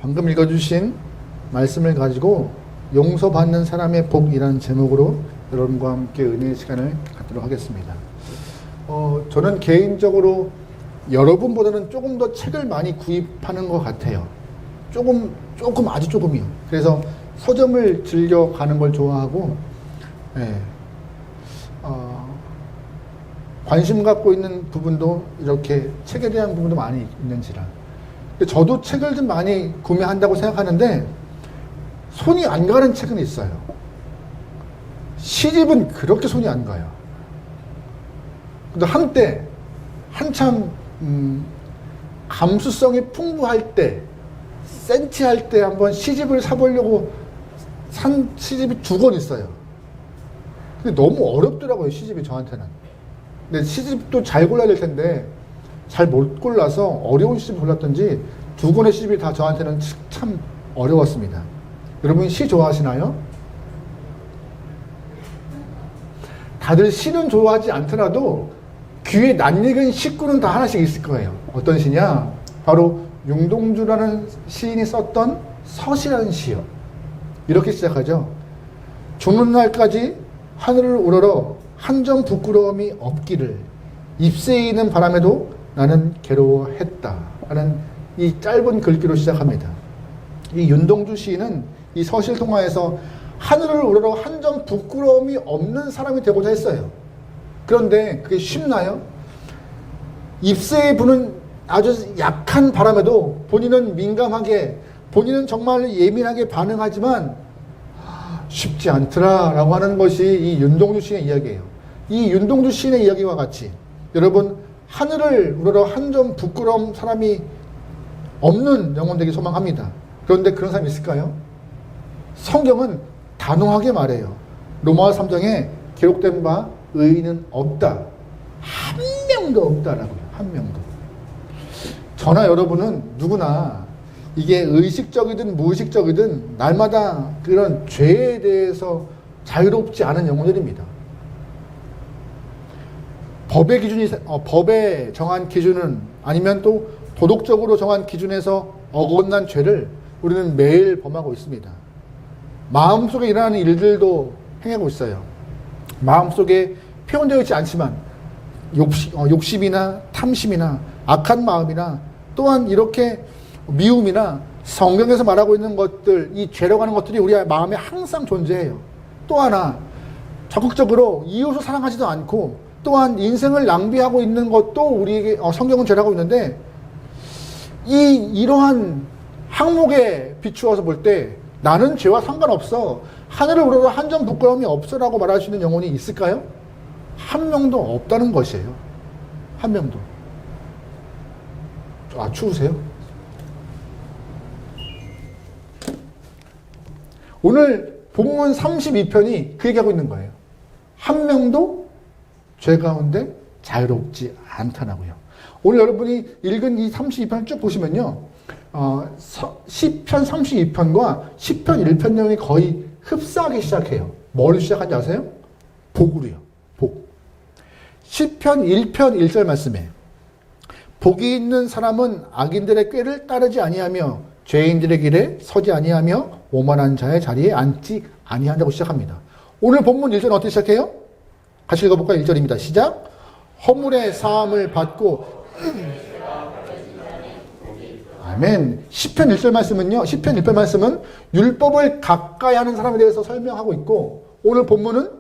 방금 읽어주신 말씀을 가지고 용서받는 사람의 복이라는 제목으로 여러분과 함께 은혜의 시간을 갖도록 하겠습니다. 저는 개인적으로 여러분보다는 조금 더 책을 많이 구입하는 것 같아요. 아주 조금이요. 그래서 서점을 즐겨 가는 걸 좋아하고, 관심 갖고 있는 부분도 이렇게 책에 대한 부분도 많이 있는지라. 저도 책을 좀 많이 구매한다고 생각하는데 손이 안 가는 책은 있어요. 시집은 그렇게 손이 안 가요. 근데 한때 한참 감수성이 풍부할 때, 센치할 때 한번 시집을 사보려고 산 시집이 2권 있어요. 근데 너무 어렵더라고요, 시집이 저한테는. 근데 시집도 잘 골라야 될 텐데 잘 못 골라서 어려운 시집을 골랐던지 2권의 시집이 다 저한테는 참 어려웠습니다. 여러분 시 좋아하시나요? 다들 시는 좋아하지 않더라도 귀에 낯익은 시구는 다 하나씩 있을 거예요. 어떤 시냐? 바로 윤동주라는 시인이 썼던 서시라는 시요. 이렇게 시작하죠. 죽는 날까지 하늘을 우러러 한 점 부끄러움이 없기를 잎새이는 바람에도 나는 괴로워했다 라는 이 짧은 글귀로 시작합니다. 이 윤동주 시인은 이 서실통화에서 하늘을 우러러 한 점 부끄러움이 없는 사람이 되고자 했어요. 그런데 그게 쉽나요? 잎새에 부는 아주 약한 바람에도 본인은 민감하게, 본인은 정말 예민하게 반응하지만 쉽지 않더라 라고 하는 것이 이 윤동주 시인의 이야기예요. 이 윤동주 시인의 이야기와 같이 여러분 하늘을 우러러 한 점 부끄러운 사람이 없는 영혼 되기 소망합니다. 그런데 그런 사람이 있을까요? 성경은 단호하게 말해요. 로마서 3장에 기록된 바 의인은 없다. 한 명도 없다라고요. 한 명도. 저나 여러분은 누구나 이게 의식적이든 무의식적이든 날마다 그런 죄에 대해서 자유롭지 않은 영혼들입니다. 법의 기준이, 법에 정한 기준은 아니면 또 도덕적으로 정한 기준에서 어긋난 죄를 우리는 매일 범하고 있습니다. 마음속에 일어나는 일들도 행하고 있어요. 마음속에 표현되어 있지 않지만 욕심이나 탐심이나 악한 마음이나 또한 이렇게 미움이나 성경에서 말하고 있는 것들, 이 죄라고 하는 것들이 우리 마음에 항상 존재해요. 또 하나 적극적으로 이웃을 사랑하지도 않고 또한 인생을 낭비하고 있는 것도 우리에게 성경은 죄라고 있는데 이러한 항목에 비추어서 볼 때 나는 죄와 상관없어, 하늘을 우러러 한 점 부끄러움이 없어라고 말할 수 있는 영혼이 있을까요? 한 명도 없다는 것이에요. 한 명도. 추우세요? 오늘 본문 32편이 그 얘기하고 있는 거예요. 한 명도 죄 가운데 자유롭지 않다라고요. 오늘 여러분이 읽은 이 32편을 쭉 보시면요. 시편 32편과 시편 1편 내용이 거의 흡사하기 시작해요. 뭘 시작한지 아세요? 복으로요. 복. 시편 1편 1절 말씀에 복이 있는 사람은 악인들의 꾀를 따르지 아니하며 죄인들의 길에 서지 아니하며 오만한 자의 자리에 앉지 아니한다고 시작합니다. 오늘 본문 1절은 어떻게 시작해요? 같이 읽어볼까요? 1절입니다. 시작. 허물의 사함을 받고 아멘. 시편 1절 말씀은요. 시편 1편 말씀은 율법을 가까이 하는 사람에 대해서 설명하고 있고 오늘 본문은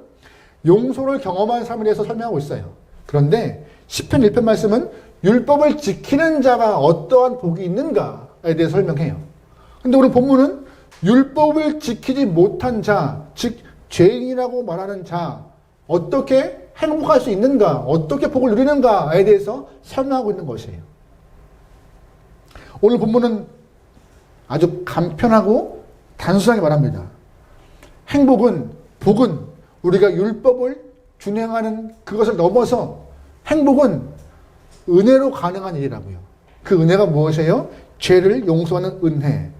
용서를 경험한 사람에 대해서 설명하고 있어요. 그런데 시편 1편 말씀은 율법을 지키는 자가 어떠한 복이 있는가에 대해 설명해요. 근데 오늘 본문은 율법을 지키지 못한 자, 즉 죄인이라고 말하는 자, 어떻게 행복할 수 있는가, 어떻게 복을 누리는가에 대해서 설명하고 있는 것이에요. 오늘 본문은 아주 간편하고 단순하게 말합니다. 행복은, 복은 우리가 율법을 준행하는 그것을 넘어서 행복은 은혜로 가능한 일이라고요. 그 은혜가 무엇이에요? 죄를 용서하는 은혜.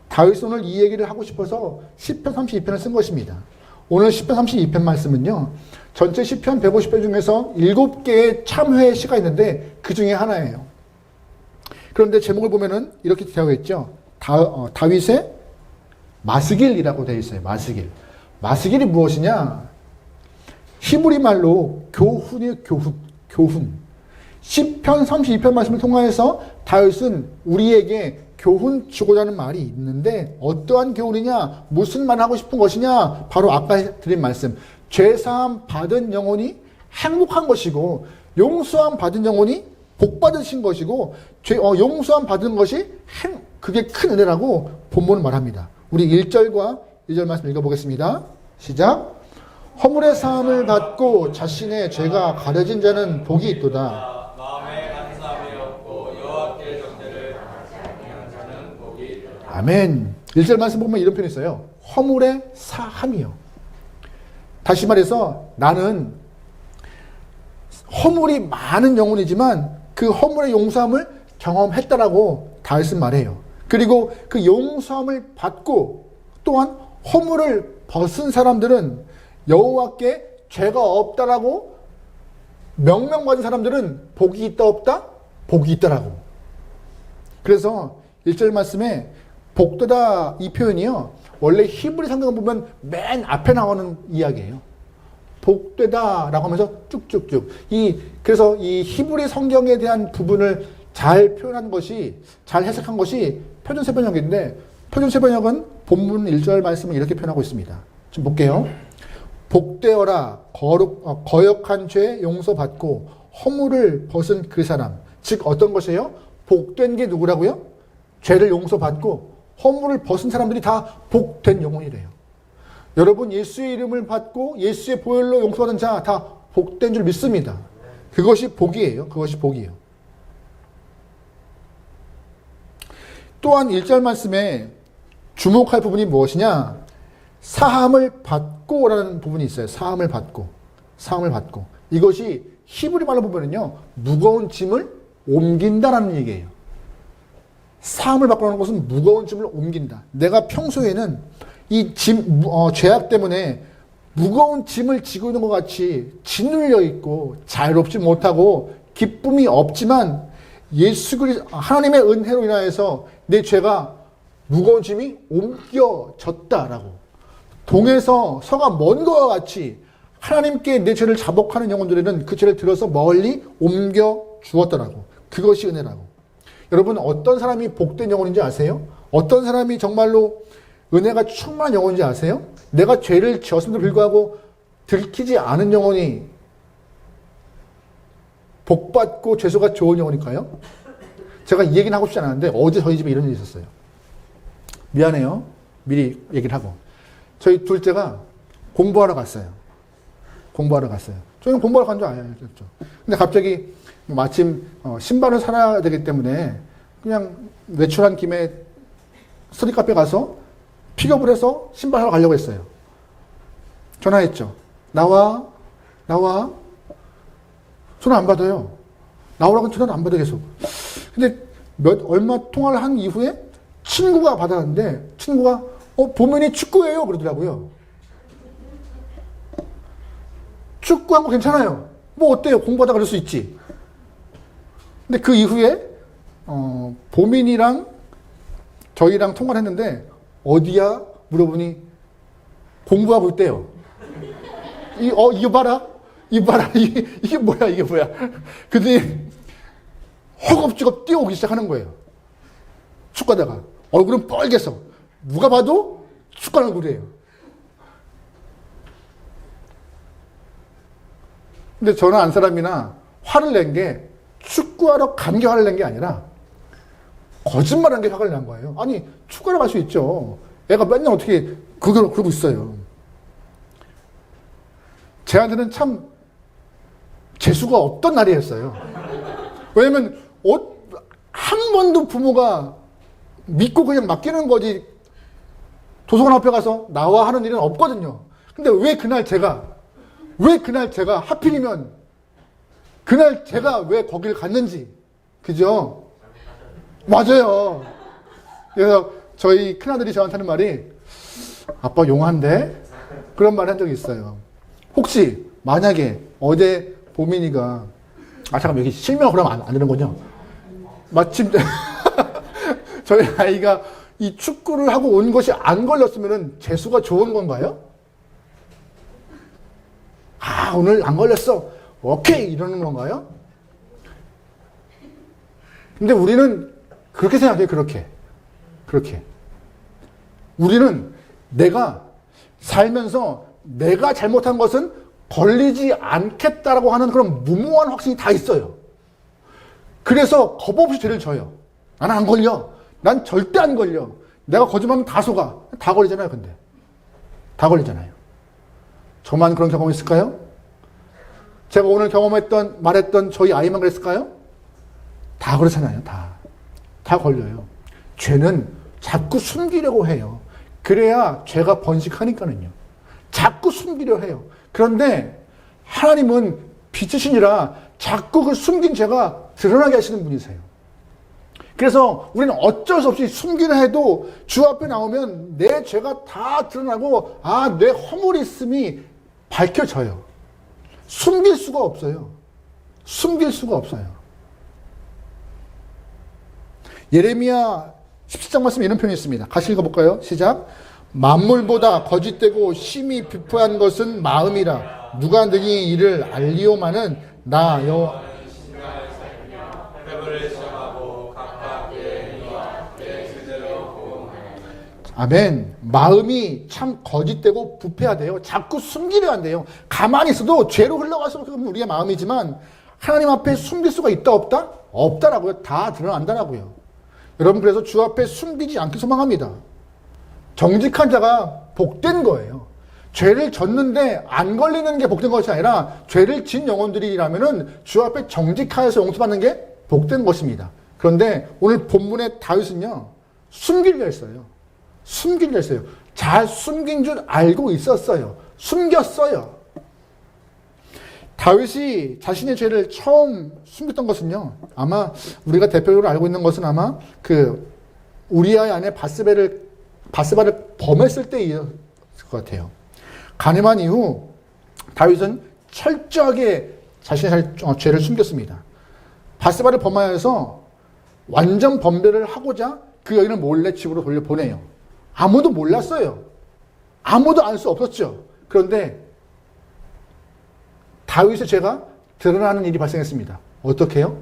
다윗은 오늘 이 얘기를 하고 싶어서 시편 32편을 쓴 것입니다. 오늘 시편 32편 말씀은요. 전체 시편 150편 중에서 7개의 참회의 시가 있는데 그 중에 하나예요. 그런데 제목을 보면은 이렇게 되어 있죠. 다윗의 마스길이라고 되어 있어요. 마스길. 마스길이 무엇이냐? 히브리 말로 교훈이에요. 교훈. 시편 32편 말씀을 통하여서 다윗은 우리에게 교훈 주고자 하는 말이 있는데 어떠한 교훈이냐? 무슨 말 하고 싶은 것이냐? 바로 아까 드린 말씀. 죄사함 받은 영혼이 행복한 것이고 용서함 받은 영혼이 복 받으신 것이고 용서함 받은 것이 그게 큰 은혜라고 본문은 말합니다. 우리 1절과 2절 말씀 읽어보겠습니다. 시작. 허물의 사함을 받고 자신의 죄가 가려진 자는 복이 있도다. 마음에 간사함이 없고 여호와께 정죄를 행하는 자는 복이 있도다. 아멘. 1절 말씀 보면 이런 표현이 있어요. 허물의 사함이요. 다시 말해서 나는 허물이 많은 영혼이지만 그 허물의 용서함을 경험했다라고 다윗은 말해요. 그리고 그 용서함을 받고 또한 허물을 벗은 사람들은 여호와께 죄가 없다라고 명명받은 사람들은 복이 있다 없다? 복이 있다라고. 그래서 1절 말씀에 복되다 이 표현이요. 원래 히브리 성경을 보면 맨 앞에 나오는 이야기예요. 복되다라고 하면서 쭉쭉쭉. 그래서 이 히브리 성경에 대한 부분을 잘 표현한 것이, 잘 해석한 것이 표준세번역인데, 표준세번역은 본문 1절 말씀을 이렇게 표현하고 있습니다. 좀 볼게요. 복되어라, 거역한 죄 용서받고 허물을 벗은 그 사람. 즉 어떤 것이에요? 복된 게 누구라고요? 죄를 용서받고 허물을 벗은 사람들이 다 복된 영혼이래요. 여러분 예수의 이름을 받고 예수의 보혈로 용서받은 자 다 복된 줄 믿습니다. 그것이 복이에요. 그것이 복이에요. 또한 1절 말씀에 주목할 부분이 무엇이냐? 사함을 받고라는 부분이 있어요. 사함을 받고. 이것이 히브리 말로 보면요. 무거운 짐을 옮긴다라는 얘기예요. 사함을 받고라는 것은 무거운 짐을 옮긴다. 내가 평소에는 이 죄악 때문에 무거운 짐을 지고 있는 것 같이 짓눌려 있고 자유롭지 못하고 기쁨이 없지만 예수 그리스도 하나님의 은혜로 인하여서 내 죄가 무거운 짐이 옮겨졌다라고. 동에서 서가 먼 것과 같이 하나님께 내 죄를 자복하는 영혼들에는 그 죄를 들어서 멀리 옮겨 주었다라고. 그것이 은혜라고. 여러분 어떤 사람이 복된 영혼인지 아세요? 어떤 사람이 정말로 은혜가 충만한 영혼인지 아세요? 내가 죄를 지었음에도 불구하고 들키지 않은 영혼이 복받고 죄수가 좋은 영혼일까요? 제가 이 얘기는 하고 싶지 않았는데 어제 저희 집에 이런 일이 있었어요. 미안해요. 미리 얘기를 하고. 저희 둘째가 공부하러 갔어요. 저희는 공부하러 간 줄 알았죠. 근데 갑자기 마침 신발을 사야 되기 때문에 그냥 외출한 김에 스트릿카페 가서 픽업을 해서 신발 사러 가려고 했어요. 전화했죠. 나와. 전화 안 받아요. 나오라고 전화를 안 받아 계속. 근데 얼마 통화를 한 이후에 친구가 받았는데 친구가 보면이 축구예요 그러더라고요. 축구한 거 괜찮아요. 뭐 어때요? 공부하다 그럴 수 있지. 근데 그 이후에 보민이랑 저희랑 통화를 했는데 어디야? 물어보니 공부하고 있대요. 이거 봐라. 이게 뭐야. 그랬더니 허겁지겁 뛰어오기 시작하는 거예요. 축구하다가. 얼굴은 빨개서. 누가 봐도 축구하는 얼굴이에요. 근데 저는 안 사람이나 화를 낸 게 축구하러 간 게 화를 낸 게 아니라 거짓말한 게 화를 난 거예요. 아니 축구하러 갈 수 있죠. 애가 맨날 어떻게 그러고 있어요. 쟤한테는 참 재수가 없던 날이었어요. 왜냐면 한 번도 부모가 믿고 그냥 맡기는 거지 도서관 앞에 가서 나와 하는 일은 없거든요. 근데 왜 그날 제가 하필이면 그날 제가 왜 거길 갔는지. 그죠? 맞아요. 그래서 저희 큰아들이 저한테 하는 말이 아빠 용한데? 그런 말 한 적이 있어요. 혹시 만약에 어제 보민이가 잠깐만 여기 실명 그러면 안 되는군요. 마침 저희 아이가 이 축구를 하고 온 것이 안 걸렸으면 재수가 좋은 건가요? 아, 오늘 안 걸렸어. 오케이! 이러는 건가요? 근데 우리는 그렇게 생각해요, 그렇게. 우리는 내가 살면서 내가 잘못한 것은 걸리지 않겠다라고 하는 그런 무모한 확신이 다 있어요. 그래서 겁 없이 죄를 져요. 나는 안 걸려. 난 절대 안 걸려. 내가 거짓말하면 다 속아. 다 걸리잖아요, 근데. 다 걸리잖아요. 저만 그런 경험이 있을까요? 제가 오늘 말했던 저희 아이만 그랬을까요? 다 그렇잖아요, 다. 다 걸려요. 죄는 자꾸 숨기려고 해요. 그래야 죄가 번식하니까는요. 자꾸 숨기려 해요. 그런데 하나님은 빛이시니라 자꾸 그 숨긴 죄가 드러나게 하시는 분이세요. 그래서 우리는 어쩔 수 없이 숨기려 해도 주 앞에 나오면 내 죄가 다 드러나고 내 허물이 있음이 밝혀져요. 숨길 수가 없어요. 숨길 수가 없어요. 예레미야 17장 말씀에 이런 표현이 있습니다. 같이 읽어볼까요? 시작. 만물보다 거짓되고 심히 비포한 것은 마음이라. 누가 능히 이를 알리오마는 나 여호와. 아멘. 마음이 참 거짓되고 부패하대요. 자꾸 숨기려 한대요. 가만히 있어도 죄로 흘러가서 그건 우리의 마음이지만 하나님 앞에 숨길 수가 있다 없다? 없다라고요. 다 드러난다라고요. 여러분, 그래서 주 앞에 숨기지 않기 소망합니다. 정직한 자가 복된 거예요. 죄를 졌는데 안 걸리는 게 복된 것이 아니라 죄를 진 영혼들이라면은 주 앞에 정직하여서 용서받는 게 복된 것입니다. 그런데 오늘 본문의 다윗은요, 숨기려 했어요. 숨기려 했어요. 잘 숨긴 줄 알고 있었어요. 숨겼어요. 다윗이 자신의 죄를 처음 숨겼던 것은요, 아마 우리가 대표적으로 알고 있는 것은 아마 그 우리아의 아내 바스바를 범했을 때였을 것 같아요. 간음한 이후 다윗은 철저하게 자신의 죄를 숨겼습니다. 바스바를 범하여서 완전 범죄를 하고자 그 여인을 몰래 집으로 돌려보내요. 아무도 몰랐어요. 아무도 알 수 없었죠. 그런데 다윗의 죄가 드러나는 일이 발생했습니다. 어떻게 해요?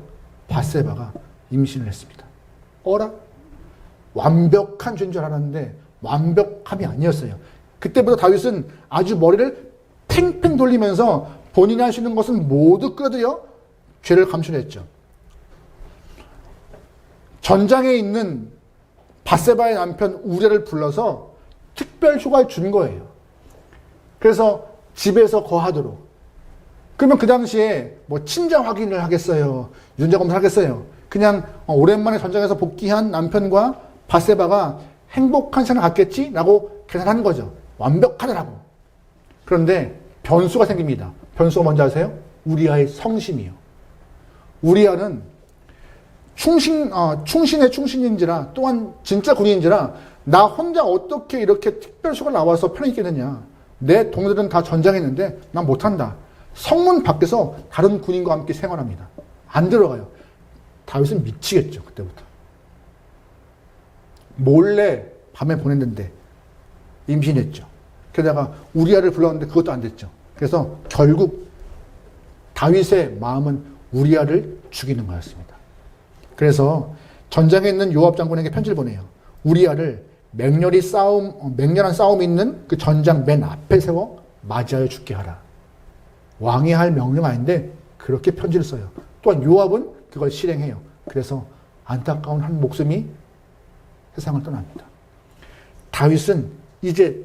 바세바가 임신을 했습니다. 어라? 완벽한 죄인 줄 알았는데 완벽함이 아니었어요. 그때부터 다윗은 아주 머리를 팽팽 돌리면서 본인이 할 수 있는 것은 모두 끌어들여 죄를 감춘했죠. 전장에 있는 바세바의 남편 우리아를 불러서 특별 휴가를 준 거예요. 그래서 집에서 거하도록. 그러면 그 당시에 뭐 친자 확인을 하겠어요? 유전자 검사를 하겠어요? 그냥 오랜만에 전장에서 복귀한 남편과 바세바가 행복한 시간을 갖겠지라고 계산하는 거죠. 완벽하더라고. 그런데 변수가 생깁니다. 변수가 뭔지 아세요? 우리아의 성심이요. 우리아는 충신의 충신인지라 또한 진짜 군인인지라 나 혼자 어떻게 이렇게 특별수가 나와서 편히 있겠느냐. 내 동료들은 다 전장했는데 난 못한다. 성문 밖에서 다른 군인과 함께 생활합니다. 안 들어가요. 다윗은 미치겠죠. 그때부터. 몰래 밤에 보냈는데 임신했죠. 게다가 우리아를 불렀는데 그것도 안 됐죠. 그래서 결국 다윗의 마음은 우리아를 죽이는 거였습니다. 그래서 전장에 있는 요압 장군에게 편지를 보내요. 우리아를 맹렬한 싸움이 있는 그 전장 맨 앞에 세워 맞이하여 죽게 하라. 왕이 할 명령 아닌데 그렇게 편지를 써요. 또한 요압은 그걸 실행해요. 그래서 안타까운 한 목숨이 세상을 떠납니다. 다윗은 이제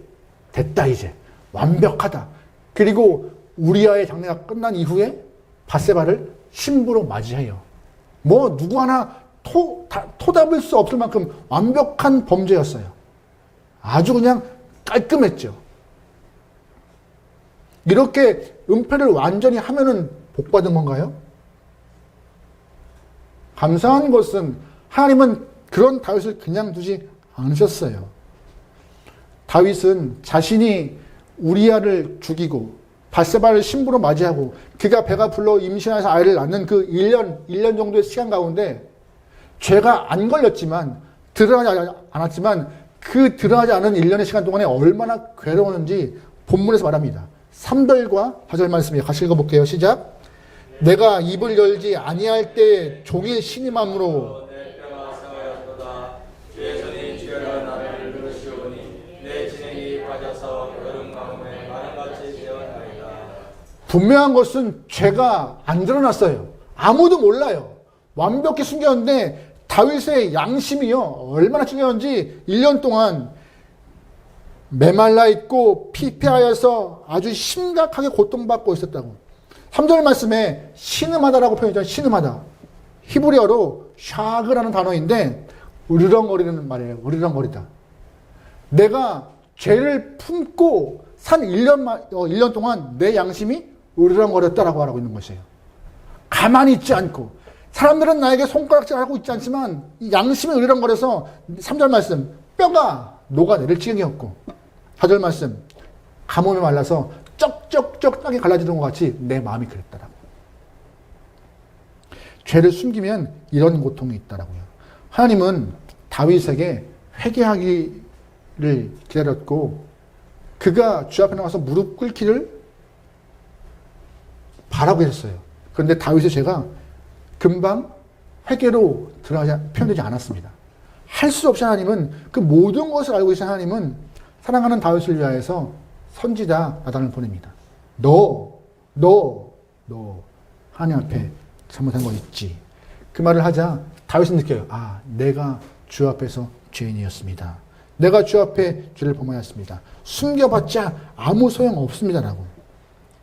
됐다, 이제 완벽하다. 그리고 우리아의 장례가 끝난 이후에 바세바를 신부로 맞이해요. 뭐 누구 하나 토답을 수 없을 만큼 완벽한 범죄였어요. 아주 그냥 깔끔했죠. 이렇게 은폐를 완전히 하면은 복받은 건가요? 감사한 것은 하나님은 그런 다윗을 그냥 두지 않으셨어요. 다윗은 자신이 우리아를 죽이고 바세바를 신부로 맞이하고 그가 배가 불러 임신해서 아이를 낳는 그 1년 정도의 시간 가운데 죄가 안 걸렸지만 드러나지 않았지만 그 드러나지 않은 1년의 시간 동안에 얼마나 괴로웠는지 본문에서 말합니다. 3절과 4절 말씀에 같이 읽어볼게요. 시작. 내가 입을 열지 아니할 때 종일 신임함으로 내 뼈가 상하였도다. 주의 손이 주여라 나를 누르시오니 내 진액이 빠져서 여름 가뭄에 마른같이 되었나이다. 분명한 것은 죄가 안 드러났어요. 아무도 몰라요. 완벽히 숨겼는데 다윗의 양심이요 얼마나 중요한지 1년 동안 메말라 있고 피폐하여서 아주 심각하게 고통받고 있었다고. 3절 말씀에 신음하다라고 표현했잖아요. 신음하다. 히브리어로 샤그라는 단어인데 으르렁거리는 말이에요. 으르렁거리다. 내가 죄를 품고 산 1년 동안 내 양심이 으르렁거렸다라고 하고 있는 것이에요. 가만히 있지 않고. 사람들은 나에게 손가락질하고 있지 않지만 이 양심이 으르렁거려서 3절 말씀 뼈가 녹아내릴 지경이었고 4절 말씀 가뭄에 말라서 쩍쩍쩍 땅이 갈라지는 것 같이 내 마음이 그랬다라고. 죄를 숨기면 이런 고통이 있다라고요. 하나님은 다윗에게 회개하기를 기다렸고 그가 주 앞에 나가서 무릎 꿇기를 바라고 했어요. 그런데 다윗의 죄가 금방 회개로 표현되지 않았습니다. 할 수 없이 하나님은 그 모든 것을 알고 계신 하나님은 사랑하는 다윗을 위하여서 선지자 나단을 보냅니다. 너 하나님 앞에 잘못한 거 있지. 그 말을 하자 다윗은 느껴요. 아, 내가 주 앞에서 죄인이었습니다. 내가 주 앞에 죄를 범하였습니다. 숨겨봤자 아무 소용 없습니다라고.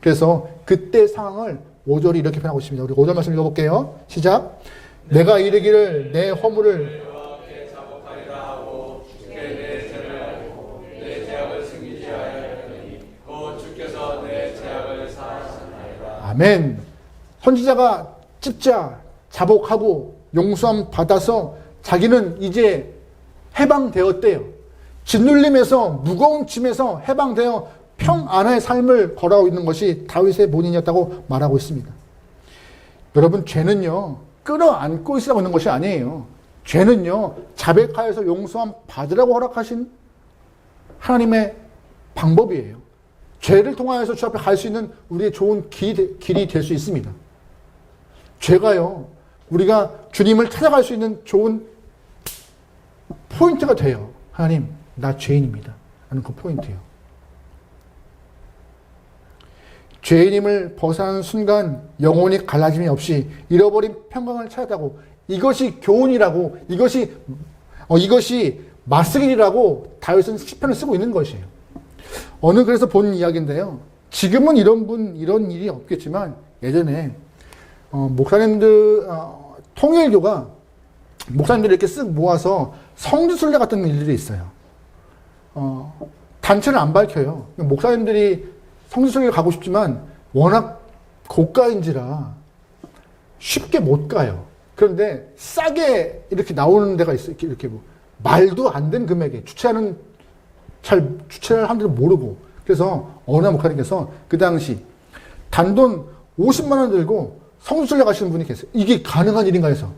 그래서 그때 상황을 5절이 이렇게 표현하고 있습니다. 우리 5절 말씀 읽어볼게요. 시작. 내가 이르기를 내 허물을 여호와께 자복하리라 하고 주께 내 죄를 알고 내 죄악을 숨기지 아니하였더니 곧 주께서 내 죄악을 사하셨나이다. 아멘. 선지자가 찝자 자복하고 용서함 받아서 자기는 이제 해방되었대요. 짓눌림에서 무거운 짐에서 해방되어 평안의 삶을 걸어가고 있는 것이 다윗의 본인이었다고 말하고 있습니다. 여러분, 죄는요 끌어안고 있으라고 있는 것이 아니에요. 죄는요 자백하여서 용서함 받으라고 허락하신 하나님의 방법이에요. 죄를 통하여서 주 앞에 갈 수 있는 우리의 좋은 길이 될 수 있습니다. 죄가요 우리가 주님을 찾아갈 수 있는 좋은 포인트가 돼요. 하나님, 나 죄인입니다 하는 그 포인트예요. 죄인임을 벗어나는 순간 영혼이 갈라짐이 없이 잃어버린 평강을 찾았다고. 이것이 교훈이라고, 이것이 마스길이라고 다윗은 시편을 쓰고 있는 것이에요. 그래서 본 이야기인데요. 지금은 이런 일이 없겠지만 예전에 목사님들 통일교가 목사님들을 이렇게 쓱 모아서 성지순례 같은 일들이 있어요. 단체를 안 밝혀요. 목사님들이 성지순례 가고 싶지만 워낙 고가인지라 쉽게 못 가요. 그런데 싸게 이렇게 나오는 데가 있어요. 이렇게 말도 안 되는 금액에 주최를 하는 데도 모르고. 그래서 어느 목사님께서 그 당시 단돈 50만 원 들고 성지순례 가시는 분이 계세요. 이게 가능한 일인가 해서.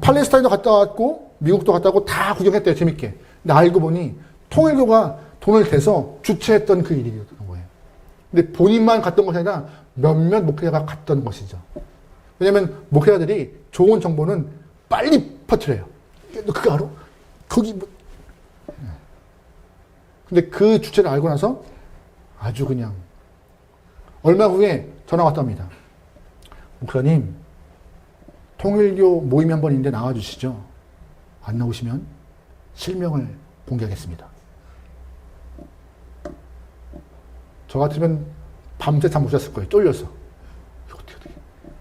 팔레스타인도 갔다 왔고 미국도 갔다 왔고 다 구경했대요. 재밌게. 근데 알고 보니 통일교가 돈을 대서 주최했던 그 일이었던 거예요. 근데 본인만 갔던 것이 아니라 몇몇 목회자가 갔던 것이죠. 왜냐하면 목회자들이 좋은 정보는 빨리 퍼뜨려요. 너 그거 알아? 거기 뭐. 근데 그 주체를 알고 나서 아주 그냥 얼마 후에 전화가 왔답니다. 목사님, 통일교 모임이 한 번 있는데 나와주시죠. 안 나오시면 실명을 공개하겠습니다. 저 같으면 밤새 잠 못 잤을 거예요. 쫄려서. 어떻게.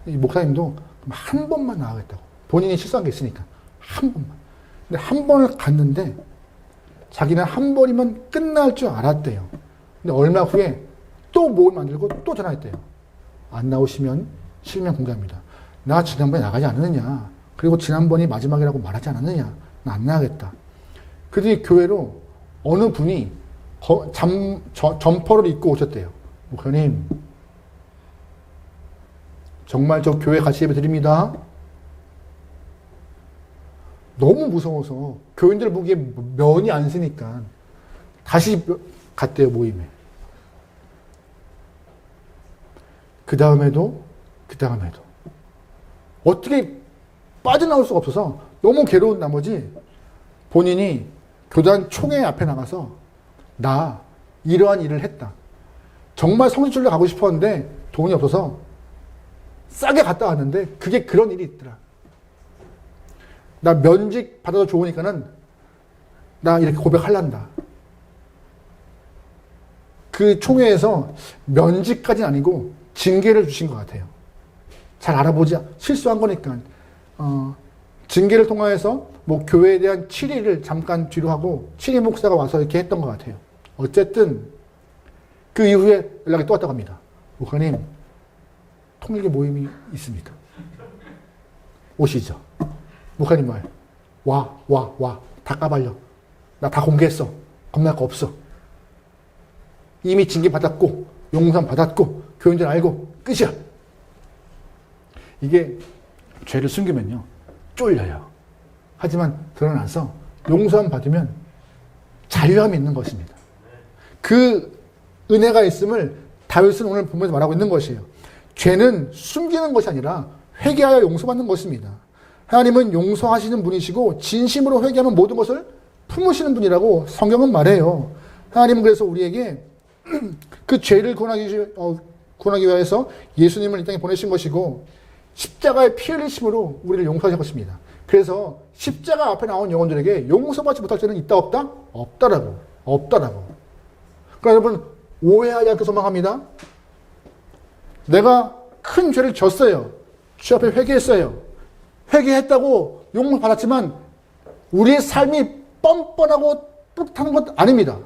이 목사님도 한 번만 나가겠다고. 본인이 실수한 게 있으니까. 한 번만. 근데 한 번을 갔는데 자기는 한 번이면 끝날 줄 알았대요. 근데 얼마 후에 또 모임 만들고 또 전화했대요. 안 나오시면 실명 공개합니다. 나 지난번에 나가지 않았느냐. 그리고 지난번이 마지막이라고 말하지 않았느냐. 나 안 나가겠다. 그들이 교회로 어느 분이 점퍼를 입고 오셨대요. 목사님, 정말 저 교회 같이 예배 드립니다. 너무 무서워서 교인들 보기에 면이 안 쓰니까 다시 갔대요, 모임에. 그 다음에도 어떻게 빠져나올 수가 없어서 너무 괴로운 나머지 본인이 교단 총회 앞에 나가서 나 이러한 일을 했다. 정말 성지순례 가고 싶었는데 돈이 없어서 싸게 갔다 왔는데 그게 그런 일이 있더라. 나 면직 받아도 좋으니까는 나 이렇게 고백할란다. 그 총회에서 면직까지는 아니고 징계를 주신 것 같아요. 잘 알아보지, 실수한 거니까. 징계를 통하여서 뭐 교회에 대한 치리를 잠깐 뒤로 하고 치리 목사가 와서 이렇게 했던 것 같아요. 어쨌든 그 이후에 연락이 또 왔다고 합니다. 목사님, 통일교 모임이 있습니다. 오시죠. 목사님 말. 와. 다 까발려. 나 다 공개했어. 겁날 거 없어. 이미 징계 받았고, 용서함 받았고, 교인들 알고, 끝이야. 이게 죄를 숨기면요, 쫄려요. 하지만 드러나서 용서함 받으면 자유함이 있는 것입니다. 그 은혜가 있음을 다윗은 오늘 본문에서 말하고 있는 것이에요. 죄는 숨기는 것이 아니라 회개하여 용서받는 것입니다. 하나님은 용서하시는 분이시고 진심으로 회개하면 모든 것을 품으시는 분이라고 성경은 말해요. 하나님은 그래서 우리에게 그 죄를 구원하기 위해서 예수님을 이 땅에 보내신 것이고 십자가의 피 흘리심으로 우리를 용서하신 것입니다. 그래서 십자가 앞에 나온 영혼들에게 용서받지 못할 죄는 있다 없다? 없다라고. 그러니까 여러분 오해하지 않고 소망합니다. 내가 큰 죄를 졌어요. 주 앞에 회개했어요. 회개했다고 용서 받았지만 우리의 삶이 뻔뻔하고 뿌듯한 것 아닙니다.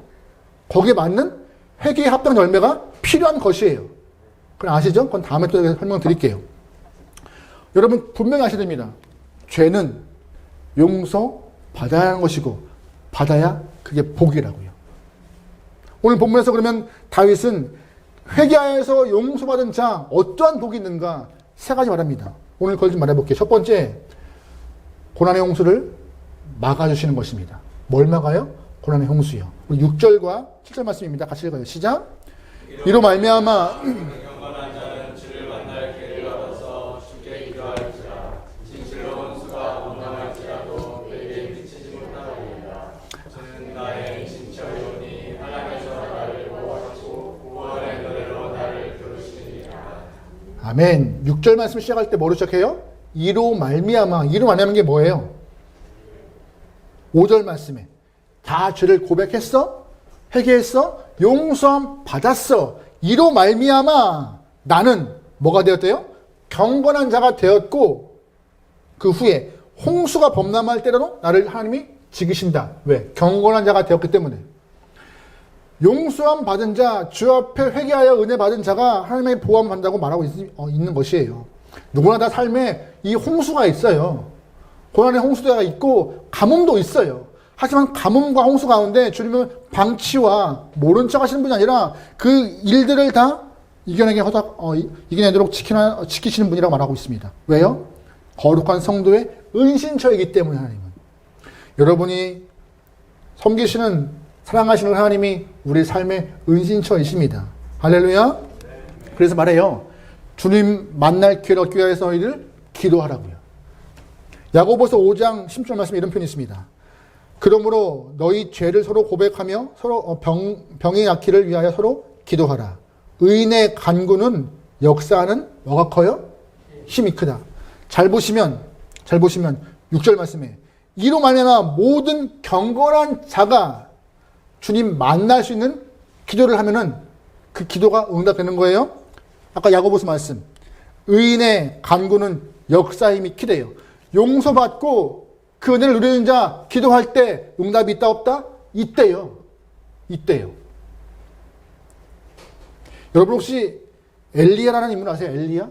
거기에 맞는 회개에 합당한 열매가 필요한 것이에요. 그럼 아시죠? 그건 다음에 또 설명드릴게요. 여러분 분명히 아셔야 됩니다. 죄는 용서받아야 하는 것이고 받아야 그게 복이라고요. 오늘 본문에서 그러면 다윗은 회개하여서 용서받은 자 어떠한 복이 있는가 세 가지 말합니다. 오늘 그걸 좀 말해볼게요. 첫 번째, 고난의 홍수를 막아주시는 것입니다. 뭘 막아요? 고난의 홍수요. 6절과 7절 말씀입니다. 같이 읽어요. 시작. 이로 말미암아 경건한 자는 주를 만날 기회를 얻어서 주께 기도할지라 진실로 원수가 원망할지라도 그에게 미치지 못하리이다. 저는 나의 진처리오니 하나님께서 나를 보호하시고 구원의 노래로 나를 부르시니라. 아멘. 6절 말씀 시작할 때 뭐로 시작해요? 이로 말미암아 게 뭐예요? 5절 말씀에 다 죄를 고백했어? 회개했어? 용서함 받았어. 이로 말미암아 나는 뭐가 되었대요? 경건한 자가 되었고 그 후에 홍수가 범람할 때라도 나를 하나님이 지키신다. 왜? 경건한 자가 되었기 때문에. 용서함 받은 자, 주 앞에 회개하여 은혜 받은 자가 하나님의 보호함 받는다고 말하고 있는 것이에요. 누구나 다 삶에 이 홍수가 있어요. 고난의 홍수가 있고 가뭄도 있어요. 하지만 가뭄과 홍수 가운데 주님은 방치와 모른 척 하시는 분이 아니라 그 일들을 다 이겨내도록 지키시는 분이라고 말하고 있습니다. 왜요? 거룩한 성도의 은신처이기 때문에 하나님은. 여러분이 섬기시는 사랑하시는 하나님이 우리 삶의 은신처이십니다. 할렐루야. 그래서 말해요. 주님 만날 기회를 얻기 위해서 너희들 기도하라고요. 야고보서 5장 10절 말씀에 이런 표현이 있습니다. 그러므로 너희 죄를 서로 고백하며 서로 병이 낫기를 위하여 서로 기도하라. 의인의 간구는 역사하는 뭐가 커요? 힘이 크다. 잘 보시면 6절 말씀에 이로 말미암아 모든 경건한 자가 주님 만날 수 있는 기도를 하면은 그 기도가 응답되는 거예요. 아까 야고보서 말씀. 의인의 간구는 역사의 힘이 크대요. 용서받고 그 은혜를 누리는 자 기도할 때 응답이 있다 없다? 있대요. 여러분 혹시 엘리야라는 인물 아세요?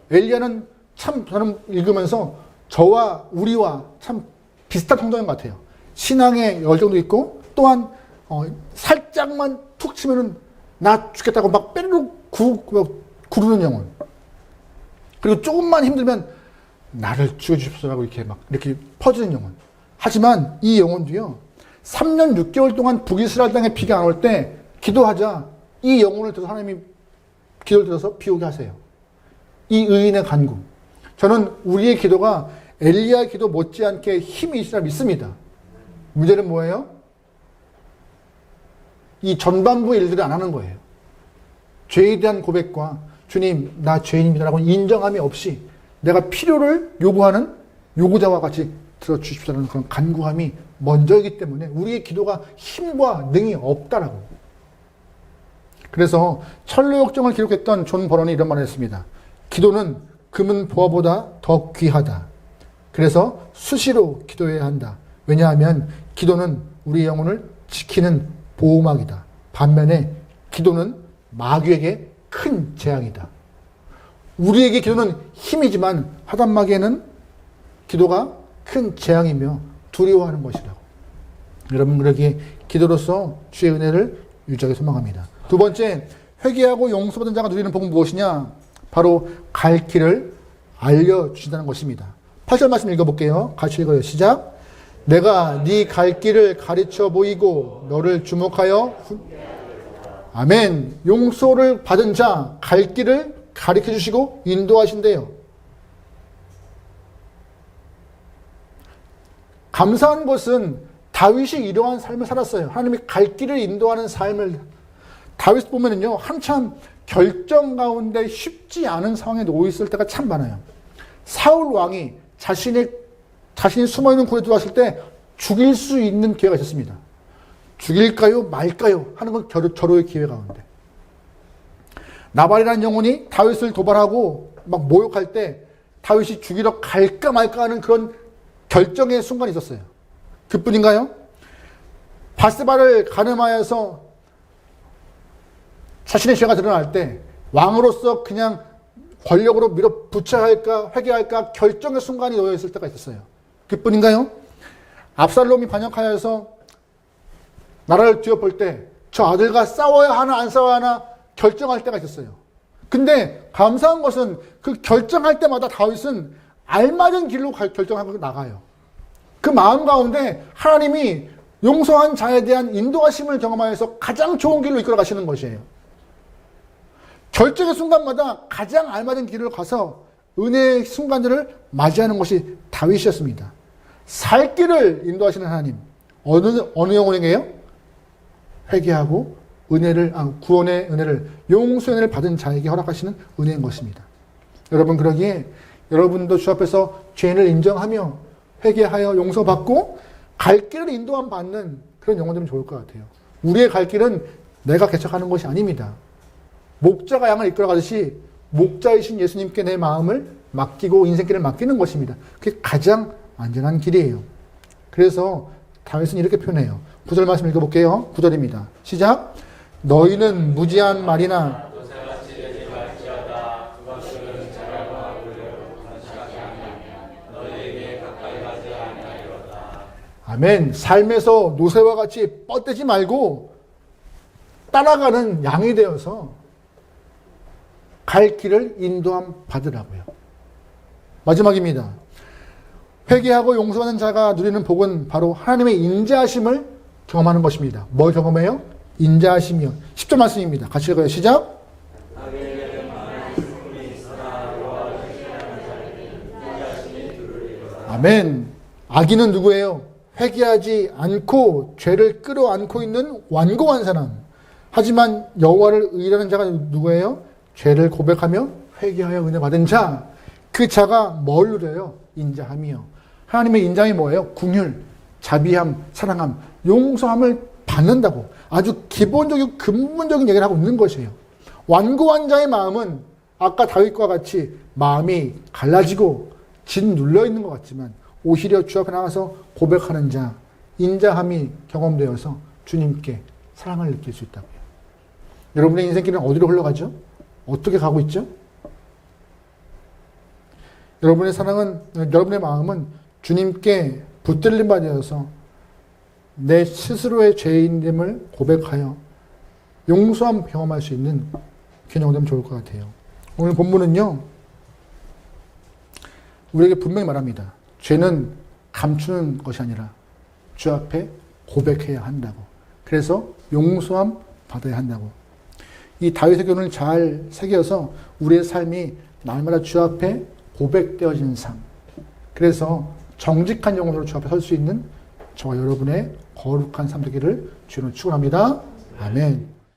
엘리야는 참 저는 읽으면서 저와 우리와 참 비슷한 성도인 것 같아요. 신앙의 열정도 있고 또한 살짝만 툭 치면은 나 죽겠다고 막 빼르륵 구르는 영혼. 그리고 조금만 힘들면 나를 죽여주십시오라고 이렇게 퍼지는 영혼. 하지만 이 영혼도요, 3년 6개월 동안 북이스라엘 땅에 비가 안 올 때 기도하자 이 영혼을 들어서 하나님이 기도를 들어서 비 오게 하세요. 이 의인의 간구. 저는 우리의 기도가 엘리야의 기도 못지않게 힘이 있으라 믿습니다. 문제는 뭐예요? 이 전반부 일들을 안 하는 거예요. 죄에 대한 고백과 주님 나 죄인입니다라고 인정함이 없이 내가 필요를 요구하는 요구자와 같이 들어주십시오라는 그런 간구함이 먼저이기 때문에 우리의 기도가 힘과 능이 없다라고. 그래서 천로역정을 기록했던 존 버런이 이런 말을 했습니다. 기도는 금은 보화보다 더 귀하다. 그래서 수시로 기도해야 한다. 왜냐하면 기도는 우리 영혼을 지키는 보호막이다. 반면에 기도는 마귀에게 큰 재앙이다. 우리에게 기도는 힘이지만 하단마귀에는 기도가 큰 재앙이며 두려워하는 것이라고. 여러분 그러기에 기도로서 주의 은혜를 유지하게 소망합니다. 두 번째, 회개하고 용서받은 자가 누리는 복은 무엇이냐? 바로 갈 길을 알려주신다는 것입니다. 8절 말씀 읽어볼게요. 같이 읽어요. 시작. 내가 네 갈 길을 가르쳐 보이고 너를 주목하여 아멘. 용서를 받은 자 갈 길을 가르쳐 주시고 인도하신대요. 감사한 것은 다윗이 이러한 삶을 살았어요. 하나님이 갈 길을 인도하는 삶을. 다윗 보면은요, 한참 결정 가운데 쉽지 않은 상황에 놓여 있을 때가 참 많아요. 사울 왕이 자신이 숨어있는 굴에 들어왔을 때 죽일 수 있는 기회가 있었습니다. 죽일까요 말까요 하는 건 절호의 기회 가운데. 나발이라는 영혼이 다윗을 도발하고 막 모욕할 때 다윗이 죽이러 갈까 말까 하는 그런 결정의 순간이 있었어요. 그뿐인가요? 바스바를 간음하여서 자신의 죄가 드러날 때 왕으로서 그냥 권력으로 밀어붙여야 할까 회개할까 결정의 순간이 놓여 있을 때가 있었어요. 그뿐인가요? 압살롬이 반역하여서 나라를 뒤엎을 때 저 아들과 싸워야 하나 안 싸워야 하나 결정할 때가 있었어요. 근데 감사한 것은 그 결정할 때마다 다윗은 알맞은 길로 결정하고 나가요. 그 마음 가운데 하나님이 용서한 자에 대한 인도하심을 경험하여서 가장 좋은 길로 이끌어 가시는 것이에요. 결정의 순간마다 가장 알맞은 길을 가서 은혜의 순간들을 맞이하는 것이 다윗이었습니다. 살 길을 인도하시는 하나님. 어느 영혼에게요? 회개하고 구원의 은혜를, 용서의 은혜를 받은 자에게 허락하시는 은혜인 것입니다. 여러분 그러기에 여러분도 주 앞에서 죄인을 인정하며 회개하여 용서받고 갈 길을 인도함 받는 그런 영혼들은 좋을 것 같아요. 우리의 갈 길은 내가 개척하는 것이 아닙니다. 목자가 양을 이끌어가듯이 목자이신 예수님께 내 마음을 맡기고 인생길을 맡기는 것입니다. 그게 가장 안전한 길이에요. 그래서 다윗은 이렇게 표현해요. 9절 말씀 읽어볼게요. 9절입니다. 시작. 너희는 무지한 말이나 아멘. 삶에서 노새와 같이 뻗대지 말고 따라가는 양이 되어서 갈 길을 인도함 받으라고요. 마지막입니다. 회개하고 용서하는 자가 누리는 복은 바로 하나님의 인자하심을 경험하는 것입니다. 뭘 경험해요? 인자하심이요. 10절 말씀입니다. 같이 읽어요. 시작. 아멘. 악인은 누구예요? 회개하지 않고 죄를 끌어안고 있는 완고한 사람. 하지만 여호와를 의뢰하는 자가 누구예요? 죄를 고백하며 회개하여 은혜 받은 자. 그 자가 뭘 누려요? 인자함이요. 하나님의 인자함이 뭐예요? 긍휼, 자비함, 사랑함, 용서함을 받는다고. 아주 기본적이고 근본적인 얘기를 하고 있는 것이에요. 완고한 자의 마음은 아까 다윗과 같이 마음이 갈라지고 짓눌려 있는 것 같지만 오히려 주 앞에 나가서 고백하는 자, 인자함이 경험되어서 주님께 사랑을 느낄 수 있다고요. 여러분의 인생길은 어디로 흘러가죠? 어떻게 가고 있죠? 여러분의 사랑은, 여러분의 마음은 주님께 붙들림 받아서 내 스스로의 죄인됨을 고백하여 용서함 경험할 수 있는 경험되면 좋을 것 같아요. 오늘 본문은요, 우리에게 분명히 말합니다. 죄는 감추는 것이 아니라 주 앞에 고백해야 한다고. 그래서 용서함 받아야 한다고. 이 다윗의 교훈을 잘 새겨서 우리의 삶이 날마다 주 앞에 고백되어진 삶. 그래서 정직한 영혼으로 주 앞에 설 수 있는 저와 여러분의 거룩한 삶 되기를 주로 축원합니다. 아멘.